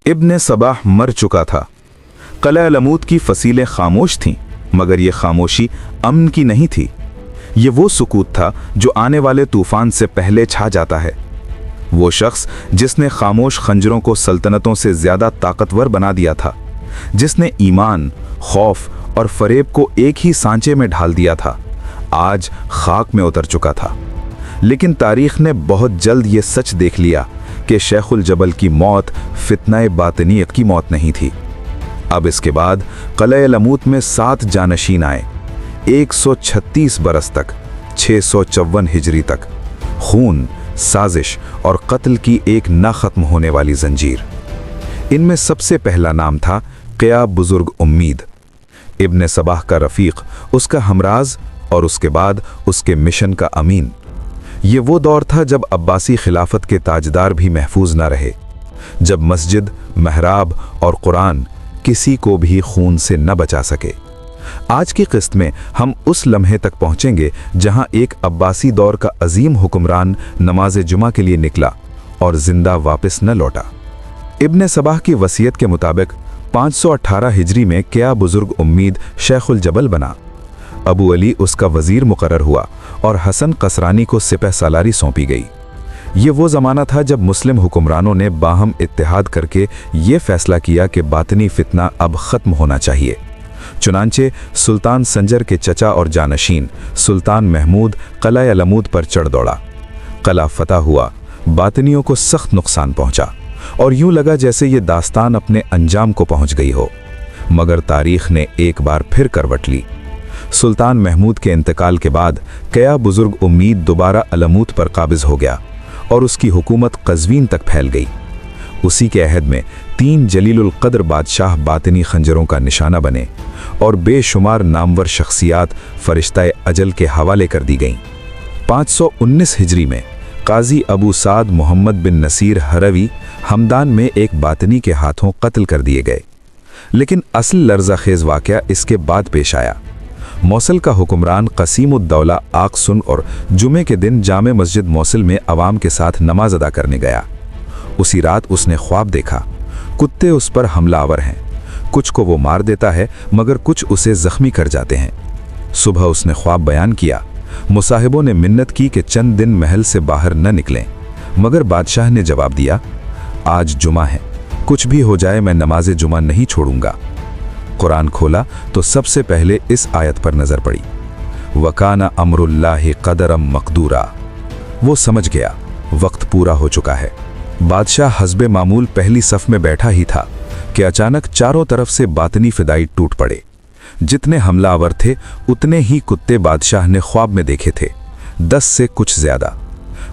इब्न Sabah मर चुका था। क़लअ लमूद की फसीलें खामोश थीं, मगर ये खामोशी अमन की नहीं थी। ये वो सुकूत था जो आने वाले तूफान से पहले छा जाता है। वो शख्स जिसने खामोश खंजरों को सल्तनतों से ज्यादा ताकतवर बना दिया था, जिसने ईमान, खौफ और फरेब को एक ही सांचे में ढाल दिया था, आज खाक में उतर चुका था। लेकिन तारीख ने बहुत जल्द ये सच देख लिया कि शेखुल जबल की मौत फितनाए बातनीयत की मौत नहीं थी। अब इसके बाद क़लअ लमूद में 7 जानशीन आए। 136 बरस तक, 654 हिजरी तक, खून, साजिश और कत्ल की एक ना खत्म होने वाली जंजीर। इनमें सबसे पहला नाम था क़िया बुजुर्ग उम्मीद। इब्न सबाह का रफ़ीक, उसका हमराज और उसके बाद उसके मिशन का अमीन। ये वो दौर था जब अब्बासी खिलाफत के ताजदार भी महफूज न रहे, जब मस्जिद, महराब और कुरान किसी को भी खून से न बचा सके। आज की किस्त में हम उस लम्हे तक पहुंचेंगे जहां एक अब्बासी दौर का अजीम हुक्मरान नमाज जुमा के लिए निकला और जिंदा वापस न लौटा। इब्न सबाह की वसीयत के मुताबिक 518 हिजरी में क़िया बुजुर्ग उम्मीद शेखुल जबल बना। अबू अली उसका वजीर मुकर्रर हुआ और हसन कसरानी को सिपह सालारी सौंपी गई। ये वो ज़माना था जब मुस्लिम हुक्मरानों ने बाहम इत्तेहाद करके ये फैसला किया कि बातनी फितना अब ख़त्म होना चाहिए। चुनांचे सुल्तान संजर के चचा और जानशीन सुल्तान महमूद क़लअ लमूद पर चढ़ दौड़ा। क़लअ फतह हुआ, बातनियों को सख्त नुकसान पहुंचा और यूं लगा जैसे ये दास्तान अपने अंजाम को पहुंच गई हो। मगर तारीख ने एक बार फिर करवट ली। सुल्तान महमूद के इंतकाल के बाद क़िया बुजुर्ग उम्मीद दोबारा अलमूद पर काबिज हो गया और उसकी हुकूमत क़ज़वीन तक फैल गई। उसी के अहद में 3 जलीलुल क़द्र बादशाह बातनी खंजरों का निशाना बने और बेशुमार नामवर शख्सियात फरिश्ता अजल के हवाले कर दी गईं। 519 हिजरी में काजी अबू साद मोहम्मद बिन नसीर हरवी हमदान में एक बातनी के हाथों कत्ल कर दिए गए। लेकिन असल लर्ज़ाखेज़ वाक़या इसके बाद पेश आया। मौसल का हुक्मरान क़सीमुद्दौला आग सुन और जुमे के दिन जामे मस्जिद मौसल में अवाम के साथ नमाज अदा करने गया। उसी रात उसने ख्वाब देखा, कुत्ते उस पर हमलावर हैं। कुछ को वो मार देता है मगर कुछ उसे जख्मी कर जाते हैं। सुबह उसने ख्वाब बयान किया। मुसाहिबों ने मिन्नत की कि चंद दिन महल से बाहर न निकलें, मगर बादशाह ने जवाब दिया, आज जुमा है, कुछ भी हो जाए मैं नमाज जुमा नहीं छोड़ूंगा। कुरान खोला तो सबसे पहले इस आयत पर नजर पड़ी, वकाना अमरुल्लाहि क़दरम मक़दूरा। वो समझ गया वक्त पूरा हो चुका है। बादशाह हस्बे मामूल पहली सफ में बैठा ही था कि अचानक चारों तरफ से बातनी फिदाई टूट पड़े। जितने हमलावर थे उतने ही कुत्ते बादशाह ने ख्वाब में देखे थे, 10 से कुछ ज्यादा।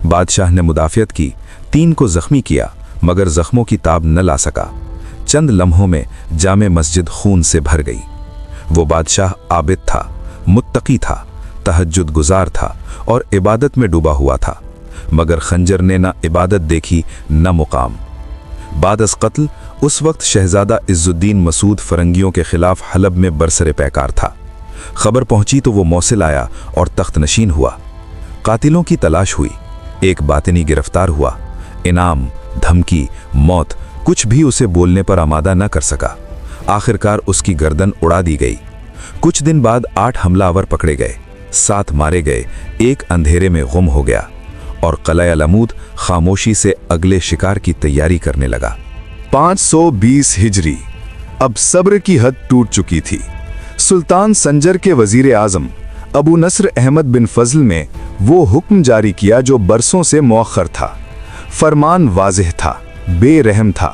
बादशाह ने मुदाफ़ियत की, 3 को जख्मी किया मगर जख्मों की ताब न ला सका। चंद लम्हों में जामे मस्जिद खून से भर गई। वो बादशाह आबिद था, मुत्तकी था, तहज्जुद गुजार था और इबादत में डूबा हुआ था, मगर खंजर ने न इबादत देखी न मुकाम। बाद अज़ क़त्ल उस वक्त शहजादा इज़्ज़ुद्दीन मसूद फरंगियों के खिलाफ हलब में बरसरे पैकार था। खबर पहुंची तो वो मौसिल आया और तख्त नशीन हुआ। कातिलों की तलाश हुई, एक बातिनी गिरफ्तार हुआ। इनाम, धमकी, मौत कुछ भी उसे बोलने पर आमादा न कर सका। आखिरकार उसकी गर्दन उड़ा दी गई। कुछ दिन बाद 8 हमलावर पकड़े गए, 7 मारे गए, 1 अंधेरे में गुम हो गया और क़लअ लमूद खामोशी से अगले शिकार की तैयारी करने लगा। 520 हिजरी। अब सब्र की हद टूट चुकी थी। सुल्तान संजर के वजीर आज़म अबू नस्र अहमद बिन फजल ने वो हुक्म जारी किया जो बरसों से मौखर था। फरमान वाज़ेह था, बेरहम था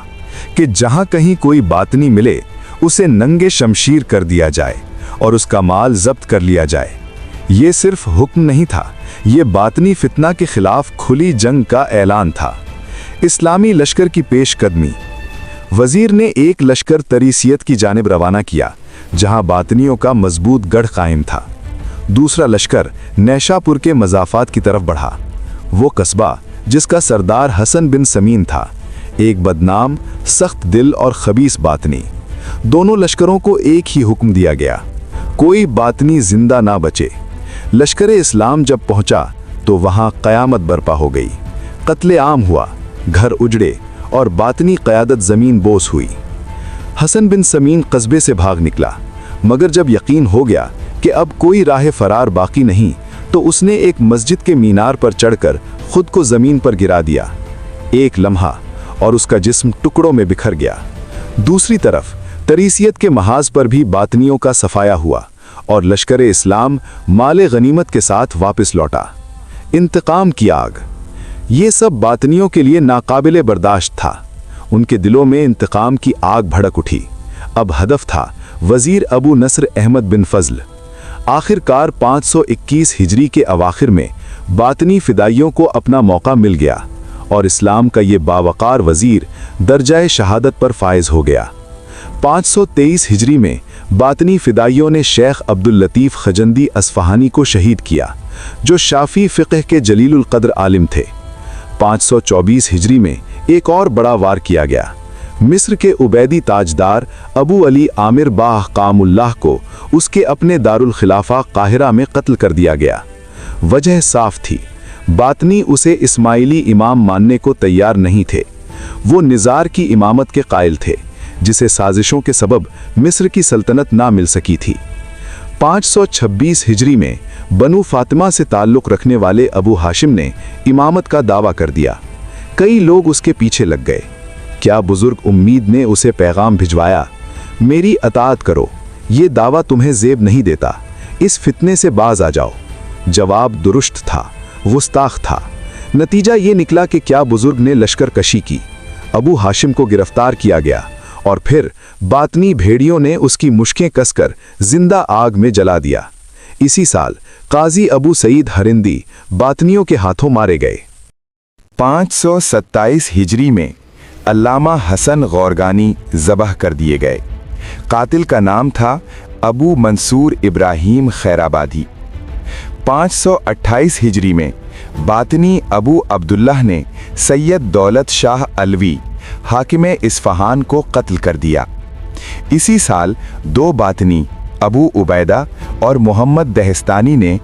कि जहां कहीं कोई बातनी मिले उसे नंगे शमशीर कर दिया जाए और उसका माल जब्त कर लिया जाए। ये सिर्फ हुक्म नहीं था, ये बातनी फितना के खिलाफ खुली जंग का ऐलान था। इस्लामी लश्कर की पेशकदमी। वजीर ने एक लश्कर तरीसियत की जानिब रवाना किया जहां बातनियों का मजबूत गढ़ कायम था। दूसरा लश्कर नैशापुर के मज़ाफ़ात की तरफ बढ़ा। वो कस्बा जिसका सरदार हसन बिन समीन था, एक बदनाम, सख्त दिल और खबीस बातनी। दोनों लश्करों को एक ही हुक्म दिया गया, कोई बातनी जिंदा ना बचे। लश्कर इस्लाम जब पहुंचा तो वहां क़यामत बरपा हो गई। कत्ले आम हुआ, घर उजड़े और बातनी क़यादत ज़मीन बोस हुई। हसन बिन समीन कस्बे से भाग निकला, मगर जब यकीन हो गया कि अब कोई राह फरार बाकी नहीं, तो उसने एक मस्जिद के मीनार पर चढ़कर खुद को ज़मीन पर गिरा दिया। एक लम्हा और उसका जिस्म टुकड़ों में बिखर गया। दूसरी तरफ तरीसियत के महाज पर भी बातनियों का सफाया हुआ और लश्कर इस्लाम माले गनीमत के साथ वापस लौटा। इंतकाम की आग, ये सब बातनियों के लिए नाकाबिले बर्दाश्त था। उनके दिलों में इंतकाम की आग भड़क उठी। अब हदफ था वजीर अबू नस्र अहमद बिन फजल। आखिरकार 521 हिजरी के अवाखिर में बातनी फिदाइयों को अपना मौका मिल गया और इस्लाम का ये बावकार वजीर दर्जाए शहादत पर फायज हो गया। 523 हिजरी में बातनी फिदाइयों ने शेख अब्दुल लतीफ़ खजंदी अस्फहानी को शहीद किया, जो शाफी फ़िक़्ह के जलीलुल क़द्र आलिम थे। 524 हिजरी में एक और बड़ा वार किया गया। मिस्र के उबैदी ताजदार अबू अली आमिर बाह कामुल्लाह को उसके अपने दारुल खिलाफा काहिरा में कत्ल कर दिया गया। वजह साफ थी, बातनी उसे इस्माइली इमाम मानने को तैयार नहीं थे। वो निज़ार की इमामत के कायल थे, जिसे साजिशों के सबब मिस्र की सल्तनत ना मिल सकी थी। 526 हिजरी में बनु फातिमा से ताल्लुक़ रखने वाले अबू हाशिम ने इमामत का दावा कर दिया। कई लोग उसके पीछे लग गए। क्या बुजुर्ग उम्मीद ने उसे पैगाम भिजवाया, मेरी अताअत करो, ये दावा तुम्हें ज़ेब नहीं देता, इस फितने से बाज आ जाओ। जवाब दुरुस्त था, गुस्ताख था। नतीजा ये निकला कि क्या बुजुर्ग ने लश्कर कशी की, अबू हाशिम को गिरफ्तार किया गया और फिर बातनी भेड़ियों ने उसकी मुश्कें कसकर जिंदा आग में जला दिया। इसी साल काजी अबू सईद हरिंदी बातनियों के हाथों मारे गए। 527 हिजरी में अल्लामा हसन गौरगानी ज़बह कर दिए गए। कातिल का नाम था अबू मंसूर इब्राहीम खैराबादी। 528 हिजरी में बातनी अबू अब्दुल्लाह ने सैयद दौलत शाह अलवी हाकिम इस्फहान को कत्ल कर दिया। इसी साल दो बातनी अबू उबैदा और मोहम्मद दहस्तानी ने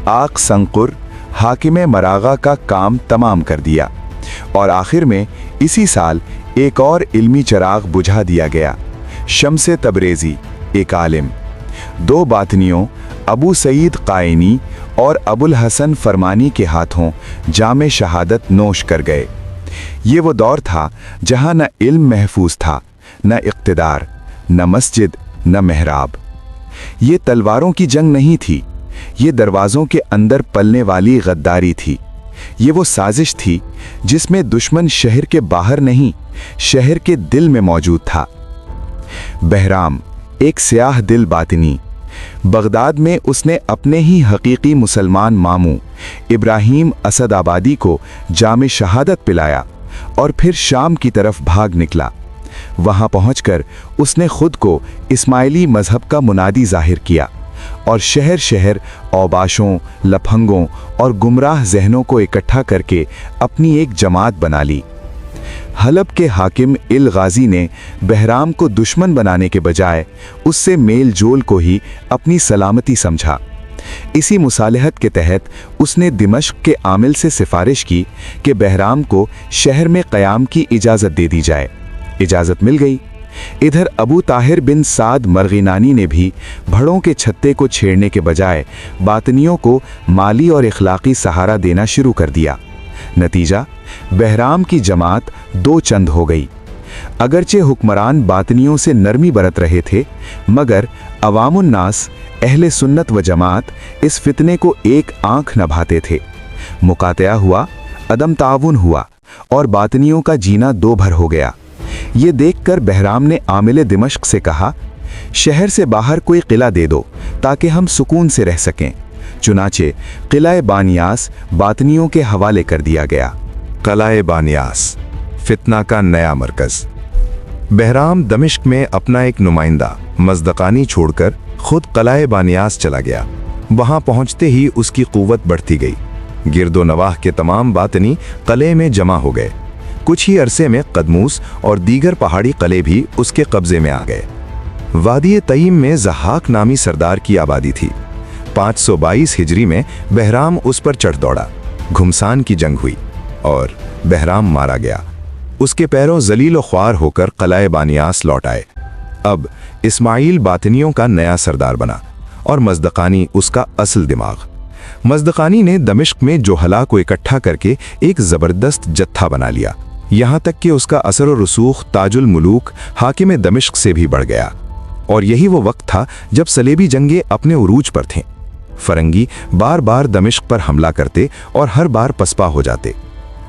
आक संकुर हाकिम मरागा का काम तमाम कर दिया और आखिर में इसी साल एक और इल्मी चराग बुझा दिया गया, शम्से तबरेज़ी, एक आलिम। दो बातनियों अबू सईद कायनी और अबुल हसन फरमानी के हाथों जामे शहादत नोश कर गए। ये वो दौर था जहां न इल्म महफूज था, न इक़्तिदार, न मस्जिद, न महराब। ये तलवारों की जंग नहीं थी, ये दरवाज़ों के अंदर पलने वाली गद्दारी थी। ये वो साजिश थी जिसमें दुश्मन शहर के बाहर नहीं, शहर के दिल में मौजूद था। बहराम एक स्याह दिल बातिनी। बगदाद में उसने अपने ही हकीकी मुसलमान मामू इब्राहीम असद आबादी को जामे शहादत पिलाया और फिर शाम की तरफ भाग निकला। वहां पहुंचकर उसने खुद को इस्माइली मजहब का मुनादी जाहिर किया और शहर शहर औबाशों, लफंगों और गुमराह जहनों को इकट्ठा करके अपनी एक जमात बना ली। हलब के हाकिम इल गाजी ने बहराम को दुश्मन बनाने के बजाय उससे मेल जोल को ही अपनी सलामती समझा। इसी मुसालहत के तहत उसने दिमश्क के आमिल से सिफारिश की कि बहराम को शहर में क़याम की इजाज़त दे दी जाए। इजाज़त मिल गई। इधर अबू ताहिर बिन साद मरगिनानी ने भी भड़ों के छत्ते को छेड़ने के बजाय बातनियों को माली और इखलाकी सहारा देना शुरू कर दिया। नतीजा, बहराम की जमात दो चंद हो गई। अगरचे हुक्मरान बातनियों से नरमी बरत रहे थे, मगर अवामुन्नास अहले सुन्नत व जमात इस फितने को एक आंख न भाते थे। मुकातया हुआ, अदम ताउन हुआ और बातनियों का जीना दो भर हो गया। ये देखकर बहराम ने आमिल दिमश्क से कहा, शहर से बाहर कोई किला दे दो ताकि हम सुकून से रह सकें। चुनाचे किला बानियास बातनियों के हवाले कर दिया गया। किला बानियास, फितना का नया मरकज। बहराम दमिश्क में अपना एक नुमाइंदा मज़दकानी छोड़कर खुद किला बानियास चला गया। वहां पहुंचते ही उसकी कुव्वत बढ़ती गई। गिरदो नवाह के तमाम बातनी किले में जमा हो गए। कुछ ही अरसे में कदमूस और दीगर पहाड़ी किले भी उसके कब्जे में आ गए। वादी तईम में ज़हाक नामी सरदार की आबादी थी। 522 हिजरी में बहराम उस पर चढ़ दौड़ा। घुमसान की जंग हुई और बहराम मारा गया। उसके पैरों जलील ख्वार होकर कलाए बानियास लौट आए। अब इस्माइल बातिनियों का नया सरदार बना और मज़दक़ानी उसका असल दिमाग। मज़दक़ानी ने दमिश्क में जोहला को इकट्ठा करके एक ज़बरदस्त जत्था बना लिया, यहाँ तक कि उसका असर और रसूख ताजुल मुलूक हाकिम दमिश्क से भी बढ़ गया। और यही वो वक्त था जब सलेबी जंगे अपने उरूज पर थे। फरंगी बार बार दमिश्क पर हमला करते और हर बार पसपा हो जाते।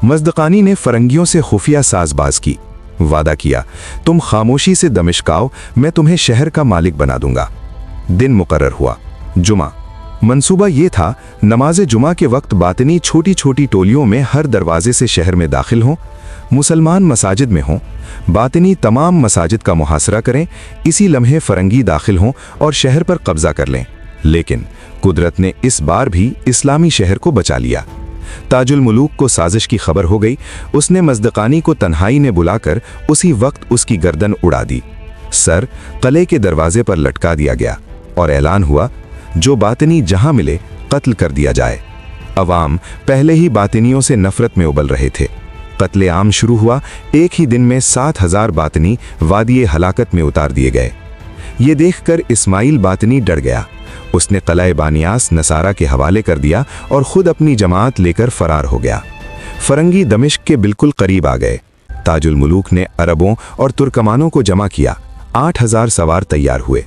मज़दक़ानी ने फरंगियों से खुफिया साजबाज की, वादा किया, तुम खामोशी से दमिश्क आओ, मैं तुम्हें शहर का मालिक बना दूंगा। दिन मुकर्रर हुआ, जुमा। मंसूबा ये था, नमाज जुमा के वक्त बातिनी छोटी छोटी टोलियों में हर दरवाजे से शहर में दाखिल हों, मुसलमान मसाजिद में हों, बातिनी तमाम मसाजिद का मुहासरा करें, इसी लम्हे फरंगी दाखिल हों और शहर पर कब्जा कर लें। लेकिन कुदरत ने इस बार भी इस्लामी शहर को बचा लिया। ताजुल मुलूक को साजिश की खबर हो गई। उसने मज़दक़ानी को तन्हाई में बुलाकर उसी वक्त उसकी गर्दन उड़ा दी। सर किले के दरवाजे पर लटका दिया गया और ऐलान हुआ, जो बातिनी जहां मिले कत्ल कर दिया जाए। अवाम पहले ही बातिनियों से नफरत में उबल रहे थे। कत्ले आम शुरू हुआ। एक ही दिन में 7,000 बातिनी वादिये हलाकत में उतार दिए गए। ये देखकर इस्माइल बातिनी डर गया। उसने किला बानियास नसारा के हवाले कर दिया और खुद अपनी जमात लेकर फरार हो गया। फरंगी दमिश्क के बिल्कुल करीब आ गए। ताजुल मुलूक ने अरबों और तुर्कमानों को जमा किया। 8,000 सवार तैयार हुए।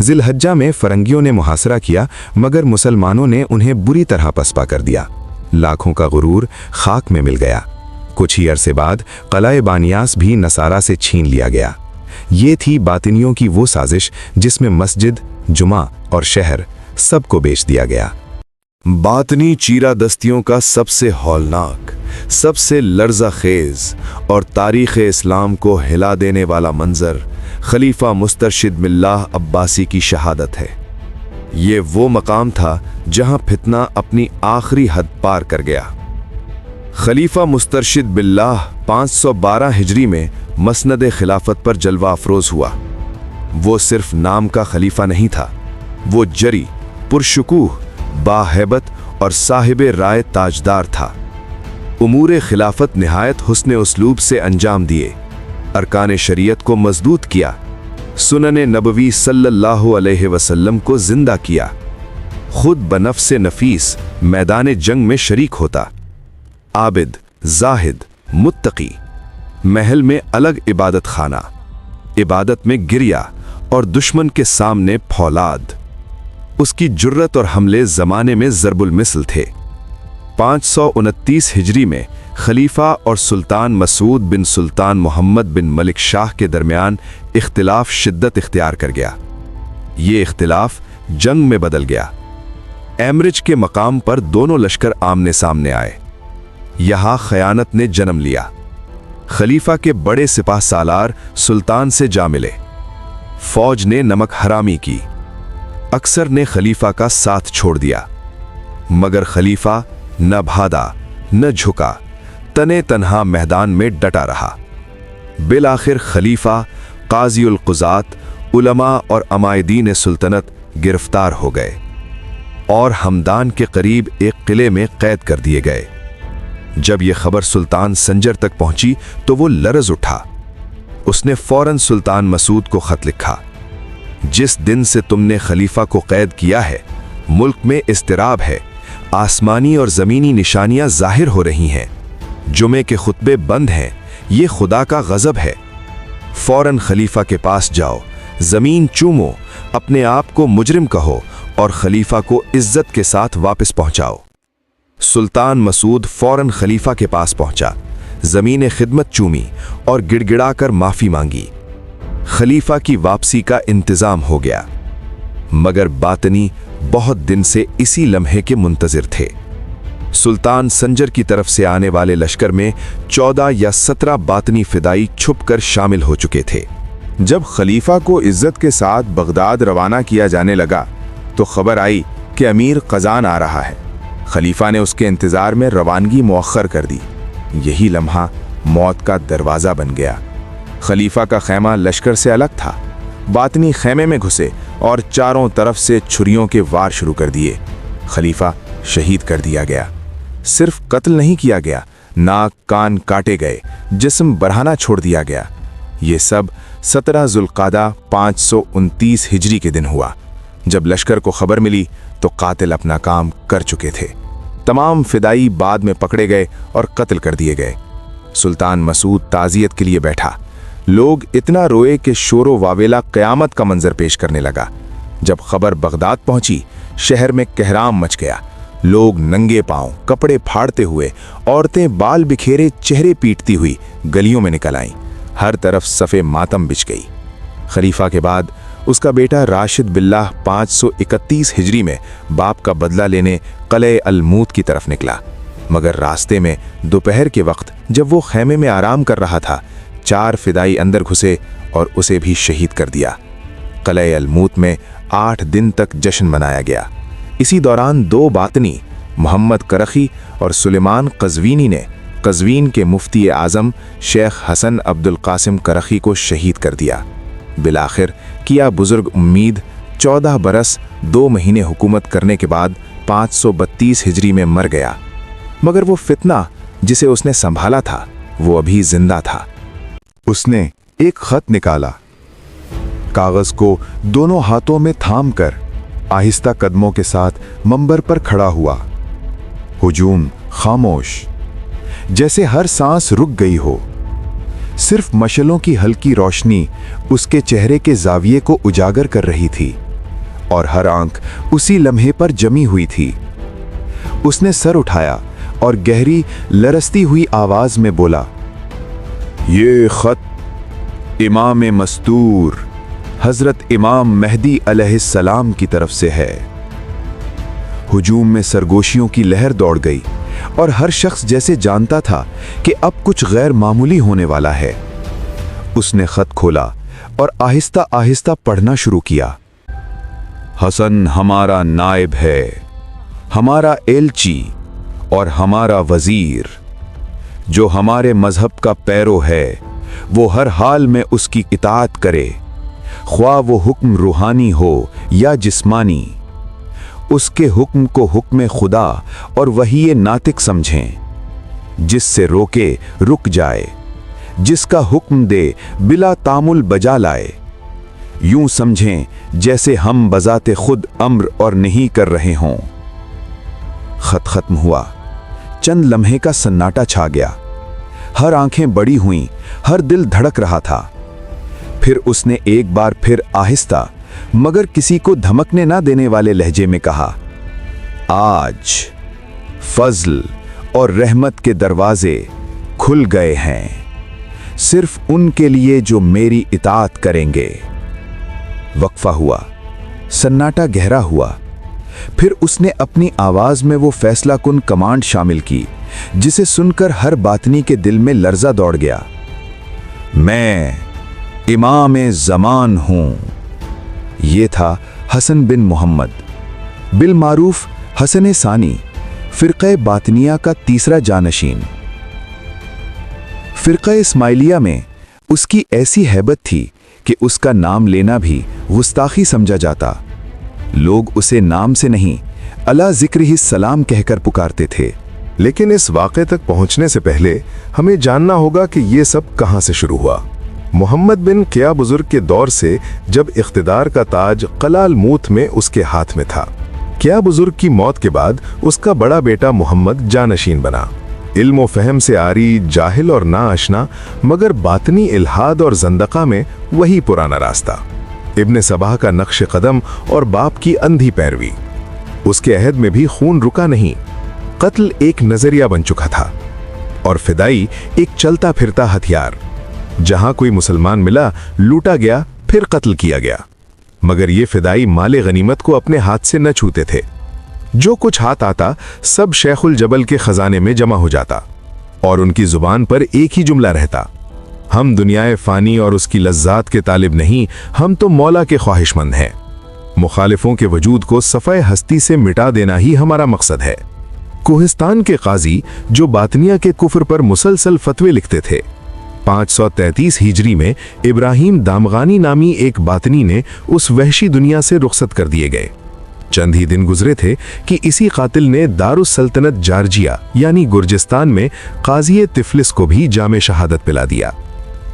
जिलहज्जा में फरंगियों ने मुहासरा किया, मगर मुसलमानों ने उन्हें बुरी तरह पसपा कर दिया। लाखों का गुरूर खाक में मिल गया। कुछ ही अरसे बाद किला बानियास भी नसारा से छीन लिया गया। ये थी बातिनियों की वो साजिश जिसमें मस्जिद, जुमा और शहर सबको बेच दिया गया। बातनी चीरा दस्तियों का सबसे हौलनाक, सबसे लर्जा खेज और तारीख़ इस्लाम को हिला देने वाला मंजर खलीफा मुस्तरशिद मिल्लाह अब्बासी की शहादत है। ये वो मकाम था जहां फितना अपनी आखिरी हद पार कर गया। खलीफा मुस्तरशिद बिल्लाह 512 हिजरी में मसनद खिलाफत पर जलवा अफरोज हुआ। वो सिर्फ नाम का खलीफा नहीं था, वो जरी, पुरशुकूह, बाहैबत और साहिबे राय ताजदार था। उमूर खिलाफत निहायत हुस्न उसलूब से अंजाम दिए, अरकान शरीयत को मजबूत किया, सुनन नबवी सल्लल्लाहु अलैहि वसल्लम को जिंदा किया, खुद बनफ्से नफीस मैदान जंग में शरीक होता। आबिद, जाहिद, मुत्तकी, महल में अलग इबादत खाना, इबादत में गिरिया और दुश्मन के सामने फौलाद। उसकी जुर्रत और हमले जमाने में ज़रबुल मिसल थे। 529 हिजरी में खलीफा और सुल्तान मसूद बिन सुल्तान मोहम्मद बिन मलिक शाह के दरमियान इख्तिलाफ शिद्दत इख्तियार कर गया। ये इख्तिलाफ जंग में बदल गया। एमरिज के मकाम पर दोनों लश्कर आमने सामने आए। यहां खयानत ने जन्म लिया। खलीफा के बड़े सिपाह सालार सुल्तान से जा मिले। फौज ने नमक हरामी की। अक्सर ने खलीफा का साथ छोड़ दिया, मगर खलीफा न भादा न झुका, तने तन्हा मैदान में डटा रहा। बिलाखिर खलीफा, काजी उल कुज़ात, उलमा और अमायदीन सुल्तनत गिरफ्तार हो गए और हमदान के करीब एक किले में कैद कर दिए गए। जब यह खबर सुल्तान संजर तक पहुंची तो वो लरज उठा। उसने फौरन सुल्तान मसूद को खत लिखा, जिस दिन से तुमने खलीफा को कैद किया है, मुल्क में इस्तिराब है, आसमानी और जमीनी निशानियां जाहिर हो रही हैं, जुमे के खुतबे बंद हैं, ये खुदा का गजब है। फौरन खलीफा के पास जाओ, जमीन चूमो, अपने आप को मुजरिम कहो और खलीफा को इज्जत के साथ वापस पहुंचाओ। सुल्तान मसूद फौरन खलीफा के पास पहुंचा, जमीन खिदमत चूमी और गिड़गिड़ाकर माफी मांगी। खलीफा की वापसी का इंतजाम हो गया, मगर बातनी बहुत दिन से इसी लम्हे के मुंतजिर थे। सुल्तान संजर की तरफ से आने वाले लश्कर में 14 या 17 बातनी फिदाई छुपकर शामिल हो चुके थे। जब खलीफा को इज्जत के साथ बगदाद रवाना किया जाने लगा तो खबर आई कि अमीर क़ज़ान आ रहा है। खलीफा ने उसके इंतज़ार में रवानगी मुअख्खर कर दी। यही लम्हा मौत का दरवाज़ा बन गया। खलीफा का खैमा लश्कर से अलग था। बातनी खैमे में घुसे और चारों तरफ से छुरियों के वार शुरू कर दिए। खलीफा शहीद कर दिया गया। सिर्फ कत्ल नहीं किया गया, नाक कान काटे गए, जिस्म बरहाना छोड़ दिया गया। ये सब 17 जुल्कादा 529 हिजरी के दिन हुआ। जब लश्कर को खबर मिली तो कातिल अपना काम कर चुके थे। तमाम फिदाई बाद में पकड़े गए और कत्ल कर दिए गए। सुल्तान मसूद ताज़ियत के लिए बैठा। लोग इतना रोए कि शोरो वावेला क़यामत का मंजर पेश करने लगा। जब खबर बगदाद पहुंची, शहर में कहराम मच गया। लोग नंगे पांव, कपड़े फाड़ते हुए, औरतें बाल बिखेरे चेहरे पीटती हुई गलियों में निकल आईं। हर तरफ सफ़े मातम बिछ गई। खलीफा के बाद उसका बेटा राशिद बिल्लाह 531 हिजरी में बाप का बदला लेने क़िले अलमूत की तरफ निकला, मगर रास्ते में दोपहर के वक्त जब वो खैमे में आराम कर रहा था, 4 फिदाई अंदर घुसे और उसे भी शहीद कर दिया। क़िले अलमूत में 8 दिन तक जश्न मनाया गया। इसी दौरान 2 बातनी, मोहम्मद करखी और सुलेमान कज़वीनी ने कज़वीन के मुफ्ती आज़म शेख हसन अब्दुल कासिम करखी को शहीद कर दिया। बिलाखिर किया बुजुर्ग उम्मीद 14 बरस 2 महीने हुकूमत करने के बाद 532 हिजरी में मर गया, मगर वो फितना जिसे उसने संभाला था वो अभी जिंदा था। उसने एक खत निकाला, कागज को दोनों हाथों में थाम कर आहिस्ता कदमों के साथ मंबर पर खड़ा हुआ। हुजूम खामोश, जैसे हर सांस रुक गई हो। सिर्फ मशलों की हल्की रोशनी उसके चेहरे के जाविये को उजागर कर रही थी और हर आंख उसी लम्हे पर जमी हुई थी। उसने सर उठाया और गहरी लरसती हुई आवाज में बोला, ये खत इमाम मस्तूर हजरत इमाम मेहदी अलैहिस्सलाम की तरफ से है। हुजूम में सरगोशियों की लहर दौड़ गई और हर शख्स जैसे जानता था कि अब कुछ गैर मामूली होने वाला है। उसने खत खोला और आहिस्ता आहिस्ता पढ़ना शुरू किया। हसन हमारा नायब है, हमारा एलची और हमारा वजीर। जो हमारे मजहब का पैरो है वो हर हाल में उसकी इताअत करे, ख्वाह वो हुक्म रूहानी हो या जिस्मानी। उसके हुक्म को हुक्म खुदा और वही नातिक समझें, जिससे रोके रुक जाए, जिसका हुक्म दे बिला तामुल बजा लाए। यूं समझें जैसे हम बजाते खुद अम्र और नहीं कर रहे हों। खत खत्म हुआ। चंद लम्हे का सन्नाटा छा गया। हर आंखें बड़ी हुईं, हर दिल धड़क रहा था। फिर उसने एक बार फिर आहिस्ता मगर किसी को धमकने ना देने वाले लहजे में कहा, आज फजल और रहमत के दरवाजे खुल गए हैं, सिर्फ उनके लिए जो मेरी इताअत करेंगे। वक्फा हुआ, सन्नाटा गहरा हुआ। फिर उसने अपनी आवाज में वो फैसला कुन कमांड शामिल की जिसे सुनकर हर बातनी के दिल में लर्जा दौड़ गया। मैं इमाम ज़मान हूं। ये था हसन बिन मोहम्मद, बिल मारूफ हसन सानी, फ़िरक़े बातनिया का तीसरा जानशीन। फ़िरक़े इस्माइलिया में उसकी ऐसी हैबत थी कि उसका नाम लेना भी गुस्ताखी समझा जाता। लोग उसे नाम से नहीं अला ज़िक्रिही सलाम कहकर पुकारते थे। लेकिन इस वाक़े तक पहुंचने से पहले हमें जानना होगा कि ये सब कहां से शुरू हुआ। मोहम्मद बिन क़िया बुजुर्ग के दौर से, जब इख्तिदार का ताज क़िला अलमूत में उसके हाथ में था। क़िया बुजुर्ग की मौत के बाद उसका बड़ा बेटा मोहम्मद जानशीन बना। इल्म व फहम से आरी, जाहिल और नाआशना, मगर बातनी इल्हाद और ज़ंदक़ा में वही पुराना रास्ता। इब्न सबाह का नक्श कदम और बाप की अंधी पैरवी। उसके अहद में भी खून रुका नहीं। कत्ल एक नजरिया बन चुका था और फिदाई एक चलता फिरता हथियार। जहां कोई मुसलमान मिला, लूटा गया, फिर कत्ल किया गया। मगर ये फिदाई माले गनीमत को अपने हाथ से न छूते थे। जो कुछ हाथ आता सब शेखुल जबल के खजाने में जमा हो जाता और उनकी जुबान पर एक ही जुमला रहता, हम दुनियाए फानी और उसकी लज्जात के तालिब नहीं, हम तो मौला के ख्वाहिशमंद हैं। मुखालिफों के वजूद को सफ़ाए हस्ती से मिटा देना ही हमारा मकसद है। कोहिस्तान के काजी जो बातनिया के कुफ्र पर मुसलसल फतवे लिखते थे, 533 हिजरी में इब्राहिम दामगानी नामी एक बातनी ने उस वहशी दुनिया से रुखसत कर दिए गए। चंद ही दिन गुजरे थे कि इसी कातिल ने दारुस सल्तनत जार्जिया यानी गुर्जिस्तान में काजी तिफलिस को भी जामे शहादत पिला दिया।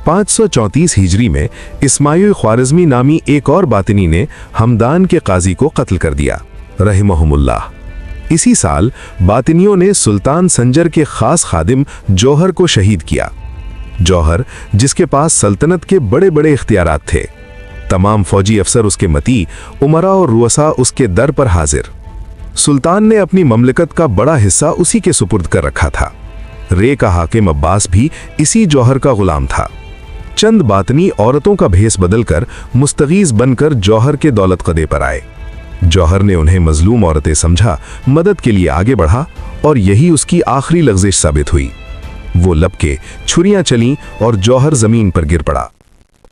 534 हिजरी में इस्माइल ख्वारिज़मी नामी एक और बातिनी ने हमदान के काजी को कत्ल कर दिया रहमहुमुल्लाह। इसी साल बातिनियों ने सुल्तान संजर के खास खादिम जौहर को शहीद किया। जौहर, जिसके पास सल्तनत के बड़े बड़े इख्तियारात थे, तमाम फौजी अफसर उसके मती, उमरा और रुअसा उसके दर पर हाजिर। सुल्तान ने अपनी ममलकत का बड़ा हिस्सा उसी के सुपुर्द कर रखा था। रे का हाकिम अब्बास भी इसी जौहर का गुलाम था। चंद बातनी औरतों का भेस बदलकर मुस्तगीज बनकर जौहर के दौलत कदे पर आए। जौहर ने उन्हें मजलूम औरतें समझा, मदद के लिए आगे बढ़ा और यही उसकी आखिरी लग़ज़िश साबित हुई। वो लपके, छुरियां चलीं और जौहर जमीन पर गिर पड़ा।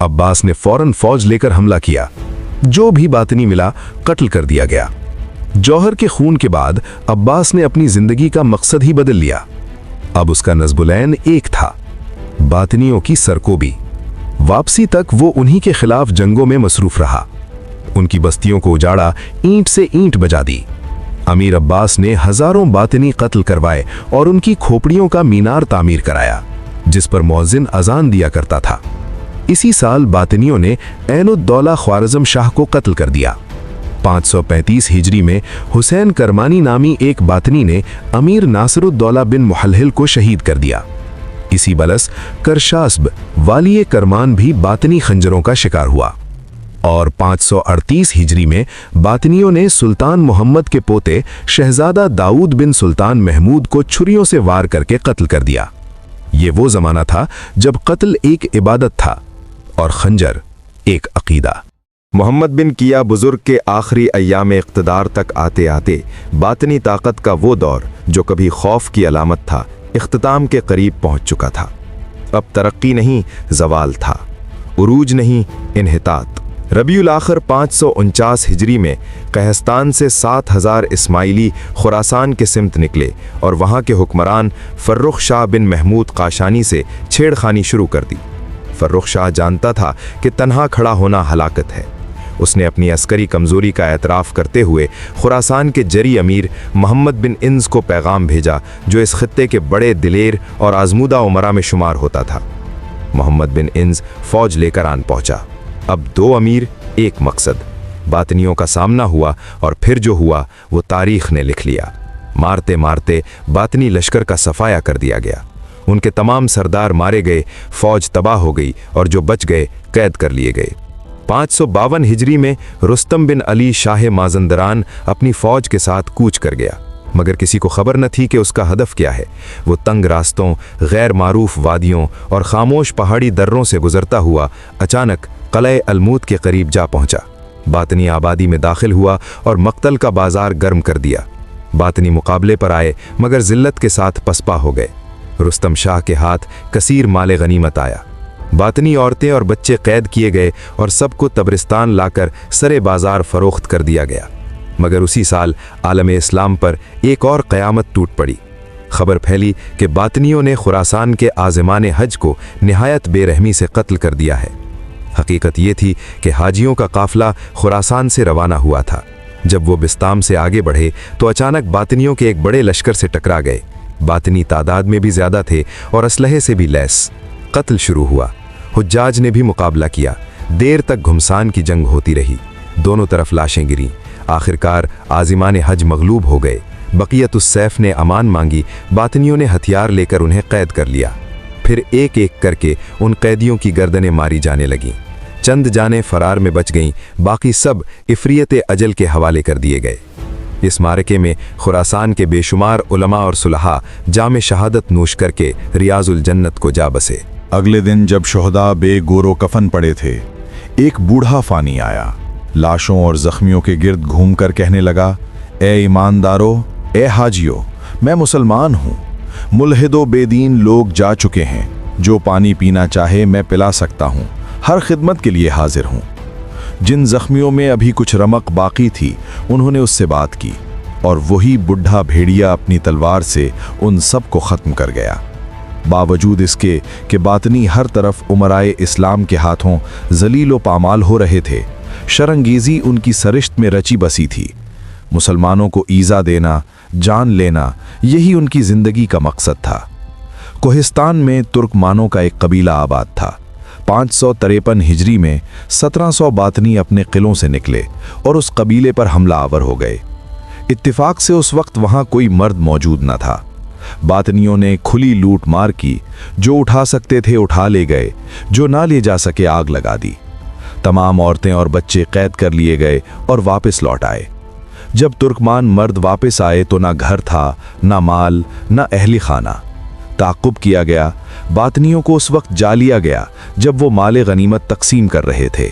अब्बास ने फौरन फौज लेकर हमला किया। जो भी बातनी मिला कत्ल कर दिया गया। जौहर के खून के बाद अब्बास ने अपनी जिंदगी का मकसद ही बदल लिया। अब उसका नज़्बुलैन एक था, बातनियों की सरकोबी। वापसी तक वो उन्हीं के खिलाफ जंगों में मसरूफ रहा। उनकी बस्तियों को उजाड़ा, ईंट से ईंट बजा दी। अमीर अब्बास ने हजारों बातनी कत्ल करवाए और उनकी खोपड़ियों का मीनार तामीर कराया, जिस पर मुअज्जिन अजान दिया करता था। इसी साल बातनियों ने ऐनुद्दौला ख्वारिज़म शाह को कत्ल कर दिया। 535 हिजरी में हुसैन करमानी नामी एक बातनी ने अमीर नासिरुद्दौला बिन मुहल्हिल को शहीद कर दिया। इसी बलस करशास्ब वालिए करमान भी बातनी खंजरों का शिकार हुआ। और 538 हिजरी में बातनियों ने सुल्तान मोहम्मद के पोते शहजादा दाऊद बिन सुल्तान महमूद को छुरियों से वार करके कत्ल कर दिया। ये वो जमाना था जब कत्ल एक इबादत था और खंजर एक अकीदा। मोहम्मद बिन किया बुजुर्ग के आखिरी अय्याम इक़्तिदार तक आते आते बातनी ताकत का वो दौर जो कभी खौफ की अलामत था, इख्तिताम के करीब पहुंच चुका था। अब तरक्की नहीं, जवाल था। उरूज नहीं, इन्हितात। रबीउल आखिर 549 हिजरी में कहस्तान से 7000 इस्माइली खुरासान के सिमत निकले और वहाँ के हुक्मरान फर्रुख शाह बिन महमूद काशानी से छेड़खानी शुरू कर दी। फर्रुख शाह जानता था कि तन्हा खड़ा होना हलाकत है। उसने अपनी अस्करी कमज़ोरी का एतराफ़ करते हुए खुरासान के जरी अमीर मोहम्मद बिन इंस को पैगाम भेजा, जो इस खित्ते के बड़े दिलेर और आजमूदा उमरा में शुमार होता था। मोहम्मद बिन इंस फौज लेकर आन पहुंचा। अब दो अमीर, एक मकसद। बातनियों का सामना हुआ और फिर जो हुआ वो तारीख ने लिख लिया। मारते मारते बातनी लश्कर का सफाया कर दिया गया। उनके तमाम सरदार मारे गए, फौज तबाह हो गई और जो बच गए कैद कर लिए गए। 552 हिजरी में रुस्तम बिन अली शाह माजंदरान अपनी फौज के साथ कूच कर गया, मगर किसी को खबर न थी कि उसका हदफ क्या है। वो तंग रास्तों, गैर मारूफ वादियों और खामोश पहाड़ी दर्रों से गुजरता हुआ अचानक क़िला अलमूत के करीब जा पहुंचा। बातनी आबादी में दाखिल हुआ और मक्तल का बाजार गर्म कर दिया। बातनी मुकाबले पर आए मगर जिल्लत के साथ पसपा हो गए। रुस्तम शाह के हाथ कसीर माले गनीमत आया। बातनी औरतें और बच्चे कैद किए गए और सबको तबरिस्तान लाकर सरे बाजार फरोख्त कर दिया गया। मगर उसी साल आलम इस्लाम पर एक और क़यामत टूट पड़ी। खबर फैली कि बातनियों ने खुरासान के आज़मान हज को निहायत बेरहमी से कत्ल कर दिया है। हकीकत ये थी कि हाजियों का काफिला खुरासान से रवाना हुआ था। जब वो बिस्ताम से आगे बढ़े तो अचानक बातनियों के एक बड़े लश्कर से टकरा गए। बातनी तादाद में भी ज़्यादा थे और असलहे से भी लैस। कत्ल शुरू हुआ। हुज्जाज ने भी मुकाबला किया। देर तक घुमसान की जंग होती रही। दोनों तरफ लाशें गिरी। आखिरकार आज़िमान हज मगलूब हो गए। बक़ियतुस सैफ ने अमान मांगी। बातनियों ने हथियार लेकर उन्हें कैद कर लिया। फिर एक एक करके उन कैदियों की गर्दनें मारी जाने लगीं। चंद जानें फरार में बच गईं, बाकी सब इफ़रियत अजल के हवाले कर दिए गए। इस मारके में खुरासान के बेशुमार उलमा और सुलहा जामे शहादत नूश करके रियाजुल जन्नत को जा बसे। अगले दिन जब शोहदा बेगोरो कफन पड़े थे, एक बूढ़ा फानी आया। लाशों और जख्मियों के गिर्द घूमकर कहने लगा, ए ईमानदारों, ए हाजियों, मैं मुसलमान हूँ। मुल्हिदो बेदीन लोग जा चुके हैं। जो पानी पीना चाहे मैं पिला सकता हूँ। हर खिदमत के लिए हाजिर हूँ। जिन जख्मियों में अभी कुछ रमक बाकी थी उन्होंने उससे बात की और वही बुढ़ा भेड़िया अपनी तलवार से उन सब को ख़त्म कर गया। बावजूद इसके कि बातनी हर तरफ उमराए इस्लाम के हाथों जलीलो पामाल हो रहे थे, शरंगेज़ी उनकी सरिश्त में रची बसी थी। मुसलमानों को ईज़ा देना, जान लेना, यही उनकी ज़िंदगी का मकसद था। कोहिस्तान में तुर्कमानों का एक कबीला आबाद था। 553 हिजरी में 1700 बातनी अपने किलों से निकले और उस कबीले पर हमला आवर हो गए। इत्तिफाक से उस वक्त वहां कोई मर्द मौजूद न था। बातनियों ने खुली लूट मार की, जो उठा सकते थे उठा ले गए, जो ना ले जा सके आग लगा दी। तमाम औरतें और बच्चे कैद कर लिए गए और वापस लौट आए। जब तुर्कमान मर्द वापस आए तो ना घर था, ना माल, ना अहली खाना। ताक़ुब किया गया। बातनियों को उस वक्त जा लिया गया जब वो माले गनीमत तकसीम कर रहे थे।